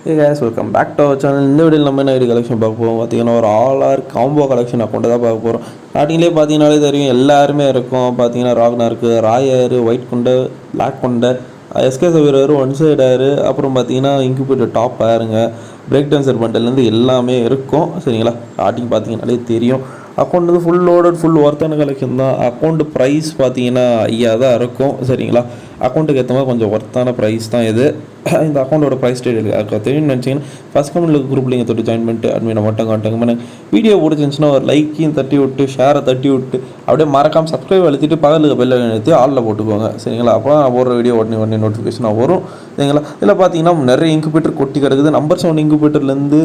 Hey guys, welcome back to our channel. இந்த வீடியோவில் நம்ம என்ன கலெக்ஷன் பார்க்க போகிறோம் பார்த்தீங்கன்னா ஒரு ஆல் ஆர் காம்போ கலெக்ஷன் அக்கௌண்ட்டை தான் பார்க்க போகிறோம். ஸ்டார்டிங்லேயே பார்த்தீங்கன்னாலே தெரியும் எல்லாருமே இருக்கும். பார்த்தீங்கன்னா ராக்னா இருக்குது, ராயர், ஒயிட் கொண்டை, பிளாக் கொண்டை, எஸ்கே சவீரர், ஒன் சைடாரு, அப்புறம் பார்த்தீங்கன்னா இன்குபேட்டர் டாப் ஆருங்க, பிரேக் டான்சர் பண்டல்லேருந்து எல்லாமே இருக்கும். சரிங்களா, ஸ்டார்டிங் பார்த்தீங்கன்னாலே தெரியும். அக்கௌண்ட் வந்து ஃபுல் லோடட் ஃபுல் ஒர்த்தான கலெக்ஷன் தான். அக்கௌண்ட் ப்ரைஸ் பார்த்தீங்கன்னா 5000 தான் இருக்கும். சரிங்களா, அக்கௌண்ட்டுக்கு ஏற்ற மாதிரி கொஞ்சம் ஒர்த்தான ப்ரைஸ் தான் இது. இந்த அக்கௌண்ட்டோட ப்ரைஸ் தெரியும்னு நினச்சிங்கன்னா ஃபஸ்ட் கமெண்ட்டில் குரூப்பில் நீங்கள் தொட்டு ஜாயின் பண்ணிட்டு அட்மினை மட்டும் காண்டாங்க பண்ணுங்க. வீடியோ பிடிச்சிருந்துச்சுன்னா ஒரு லைக்கையும் தட்டி விட்டு ஷேரை தட்டி விட்டு அப்படியே மறக்காமல் சப்ஸ்கிரைப் அழுத்திட்டு பக்கத்தில் பெல்ல நிறுத்தி ஆளில் போட்டுக்கோங்க. சரிங்களா, அப்போ நான் போடுற வீடியோ உடனே நோட்டிஃபிகேஷனாக வரும். சரிங்களா, இதில் பார்த்தீங்கன்னா நிறைய இன்குபேட்டர் கொட்டி கிடக்குது. நம்பர் 7 இன்குபேட்டர்லேருந்து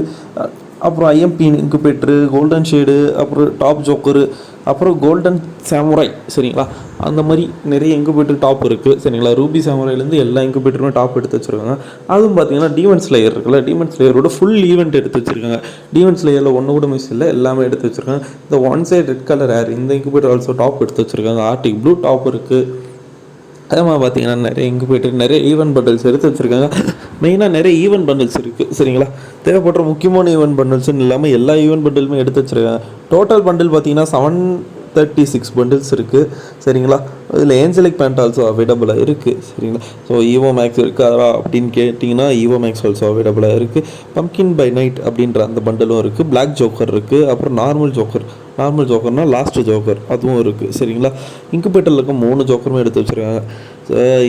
அப்புறம் ஐஎம்பி இன்குபேட்டரு, கோல்டன் ஷேடு, அப்புறம் டாப் ஜோக்கரு, அப்புறம் கோல்டன் சாமுராய். சரிங்களா, அந்த மாதிரி நிறைய இன்குபேட்டர் டாப் இருக்குது. சரிங்களா, ரூபி சாமுராயிலேருந்து எல்லா இன்குபேட்டருமே டாப் எடுத்து வச்சுருக்காங்க. அதுவும் பார்த்தீங்கன்னா டீமன் ஸ்லேயர் இருக்குல்ல, டீமன் ஸ்லேயரோட ஃபுல் ஈவெண்ட் எடுத்து வச்சுருக்காங்க. டீமன் ஸ்லேயரில் ஒன்று கூட மிஸ் இல்லை, எல்லாமே எடுத்து வச்சுருக்காங்க. இந்த ஒன் சைட் ரெட் கலர் ஏர் இந்த இன்குபேட்டர் ஆல்சோ டாப் எடுத்து வச்சுருக்காங்க. ஆர்டிக் ப்ளூ டாப் இருக்குது. அதே மாதிரி பார்த்தீங்கன்னா நிறைய இன்குபேட்டர் நிறைய ஈவெண்ட் பண்டல்ஸ் எடுத்து வச்சுருக்காங்க. மெயினாக நிறைய ஈவெண்ட் பண்டல்ஸ் இருக்குது. சரிங்களா, தேவைப்படுற முக்கியமான ஈவெண்ட் பண்டல்ஸ்னு இல்லாமல் எல்லா ஈவெண்ட் பண்டலுமே எடுத்து வச்சுருக்காங்க. டோட்டல் பண்டில் பார்த்தீங்கன்னா 736 பண்டில்ஸ் இருக்குது. சரிங்களா, இதில் ஏஞ்சலிக் பேண்ட் ஆல்சோ அவைலபிளாக இருக்குது. சரிங்களா, ஸோ ஈவோ மேக்ஸ் இருக்கா அப்படின்னு கேட்டிங்கன்னா ஈவோ மேக்ஸ் ஆல்சோ அவைலபிளாக இருக்குது. பம்கின் பை நைட் அப்படின்ற அந்த பண்டலும் இருக்குது. பிளாக் ஜோக்கர் இருக்குது. அப்புறம் நார்மல் ஜோக்கர்னால் லாஸ்ட் ஜோக்கர் அதுவும் இருக்குது. சரிங்களா, இன்குபேட்டரில் இருக்க 3 ஜோக்கருமே எடுத்து வச்சுருக்காங்க.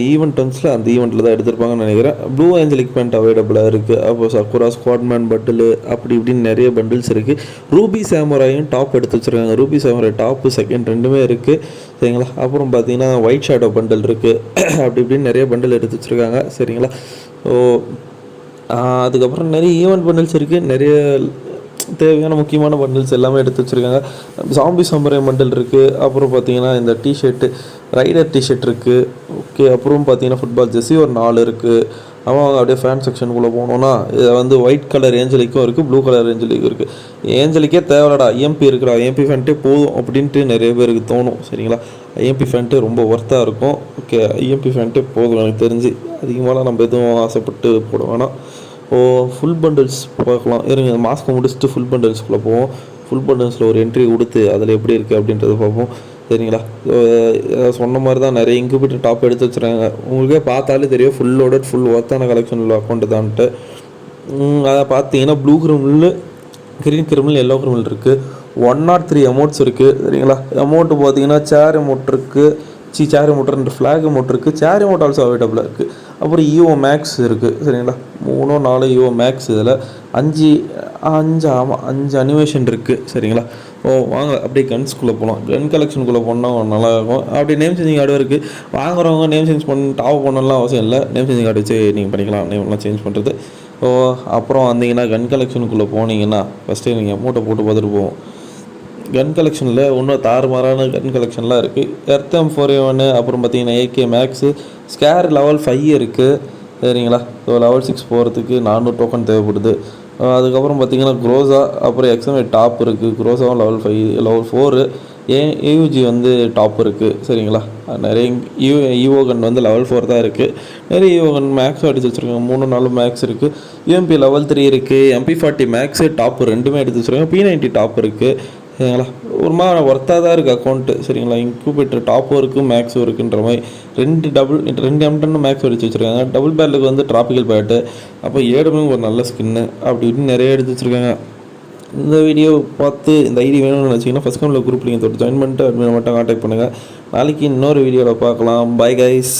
ஈவெண்ட் டர்ம்ஸில் அந்த ஈவெண்ட்டில் தான் எடுத்திருப்பாங்கன்னு நினைக்கிறேன். ப்ளூ ஏஞ்சலிக் பேண்ட் அவைலபிளாக இருக்குது. அப்போ சக்குரா ஸ்குவாட்மேன் பண்டில் அப்படி இப்படின்னு நிறைய பண்டில்ஸ் இருக்குது. ரூபி சாமுராயும் டாப் எடுத்து வச்சுருக்காங்க. ரூபி சாமுராய் டாப்பு செகண்ட் ரெண்டுமே இருக்குது. சரிங்களா, அப்புறம் பார்த்தீங்கன்னா ஒயிட் ஷேடோ பண்டில் இருக்குது. அப்படி இப்படின்னு நிறைய பண்டில் எடுத்து வச்சுருக்காங்க. சரிங்களா, ஸோ அதுக்கப்புறம் நிறைய ஈவெண்ட் பண்டில்ஸ் இருக்குது. நிறைய தேவையான முக்கியமான பண்டில்ஸ் எல்லாமே எடுத்து வச்சுருக்காங்க. ஜாம்பி சாமுராய் பண்டில் இருக்குது. அப்புறம் பார்த்தீங்கன்னா இந்த டிஷர்ட்டு ரைடர் டிஷர்ட் இருக்குது. ஓகே, அப்புறம் பார்த்தீங்கன்னா ஃபுட்பால் ஜெர்சி ஒரு 4 இருக்குது. அவங்க அப்படியே ஃபேன் செக்ஷனுக்குள்ளே போனோன்னா இதை வந்து ஒயிட் கலர் ஏஞ்சலிக்கும் இருக்குது, ப்ளூ கலர் ஏஞ்சலிக்கும் இருக்குது. ஏஞ்சலிக்கே தேவைடா, ஐஎம்பி இருக்குடா, ஐஎம்பி ஃபேண்ட்டே போதும் அப்படின்ட்டு நிறைய பேருக்கு தோணும். சரிங்களா, ஐஎம்பி ஃபேண்ட்டு ரொம்ப ஒர்த்தாக இருக்கும். ஓகே, ஐஎம்பி ஃபேண்ட்டே போதும் எனக்கு தெரிஞ்சு. அதிகமாக நம்ம எதுவும் ஆசைப்பட்டு போட வேணாம். ஃபுல் பண்டில்ஸ் பார்க்கலாம் இருங்க. மாஸ்க்கை முடிச்சுட்டு ஃபுல் பண்டில்ஸ்குள்ளே போவோம். ஃபுல் பண்டில்ஸில் ஒரு என்ட்ரி கொடுத்து அதில் எப்படி இருக்குது அப்படின்றத பார்ப்போம். சரிங்களா, சொன்ன மாதிரி தான் நிறைய இன்குபேட்டர் டாப் எடுத்து வச்சுருக்காங்க. உங்களுக்கே பார்த்தாலே தெரியும் ஃபுல்லோட ஃபுல் ஒர்த்தான கலெக்ஷன் உள்ள அக்கௌண்ட்டு தான்ட்டு. அதை பார்த்தீங்கன்னா ப்ளூ கிரிமில், க்ரீன் கிரிமில், எல்லோ கிரிமில் இருக்குது. 103 அமௌண்ட்ஸ் இருக்குது. சரிங்களா, அமௌண்ட்டு பார்த்தீங்கன்னா சேர் அமௌண்ட் இருக்குது. சேர் அமௌண்ட் 2 ஃப்ளாக் அமௌண்ட் இருக்குது. சேர் அமௌண்ட் ஆல்சோ அவைலபிளாக இருக்குது. அப்புறம் ஈவோ மேக்ஸ் இருக்குது. சரிங்களா, 3-4 ஈவோ மேக்ஸ். இதில் 5 அனிமேஷன் இருக்குது. சரிங்களா, வாங்க அப்படியே கன்ஸ்குள்ளே போகலாம். கன் கலெக்ஷனுக்குள்ளே போனால் நல்லாயிருக்கும். அப்படியே நேம் சேஞ்சிங் கார்டு இருக்குது. வாங்குறவங்க நேம் சேஞ்ச் டாப் பண்ணலாம் அவசியம் இல்லை. நேம் சேஞ்சிங் கார்டு வச்சு நீங்கள் பண்ணிக்கலாம் நேம்லாம் சேஞ்ச் பண்ணுறது. அப்புறம் வந்தீங்கன்னா கன் கலெக்ஷனுக்குள்ளே போனீங்கன்னா ஃபஸ்ட்டு நீங்கள் மூட்டை போட்டு பார்த்துட்டு போவோம். கன் கலெக்ஷனில் இன்னும் தாறுமாறான கன் கலெக்ஷன்லாம் இருக்குது. எர்த்தம் 4A1, அப்புறம் பார்த்தீங்கன்னா AK மேக்ஸு, ஸ்கேர் லெவல் 5 இருக்குது. சரிங்களா, ஸோ லெவல் 6 போகிறதுக்கு 400 டோக்கன் தேவைப்படுது. அதுக்கப்புறம் பார்த்தீங்கன்னா குரோஸா, அப்புறம் எக்ஸமே டாப் இருக்குது. குரோஸாவும் லெவல் 5 லெவல் 4. ஏயூஜி வந்து டாப் இருக்குது. சரிங்களா, நிறைய ஈவோ கன் வந்து லெவல் 4 தான் இருக்குது. நிறைய ஈவோ கன் மேக்ஸும் அடிச்சு வச்சுருக்காங்க. 3-4 மேக்ஸ் இருக்குது. யூஎம்பி லெவல் 3 இருக்குது. MP40 மேக்ஸு டாப்பு ரெண்டுமே எடுத்து வச்சுருக்காங்க. P90 டாப் இருக்குது. சரிங்களா, ஒரு மாதிரி ஒர்த்தாக தான் இருக்குது அக்கௌண்ட்டு. சரிங்களா, இன்குபேட்டர் டாப்பும் இருக்குது மேக்ஸும் இருக்குன்ற மாதிரி 2 M10 மேக்ஸ் அடிச்சு வச்சுருக்காங்க. டபுள் பேலுக்கு வந்து ட்ராபிக்கல் பேட்டு, அப்போ ஏடுமே ஒரு நல்ல ஸ்கின்னு அப்படி இப்படின்னு நிறைய எடுத்து வச்சுருக்காங்க. இந்த வீடியோ பார்த்து இந்த ஐடி வேணும்னு நினச்சிங்கன்னா ஃபஸ்ட் கமெண்ட்டில் குரூப் நீங்கள் தொட்டு ஜாயின் பண்ணிட்டு அட்மினை மட்டும் கான்டாக்ட் பண்ணுங்கள். நாளைக்கு இன்னொரு வீடியோவில் பார்க்கலாம். Bye guys.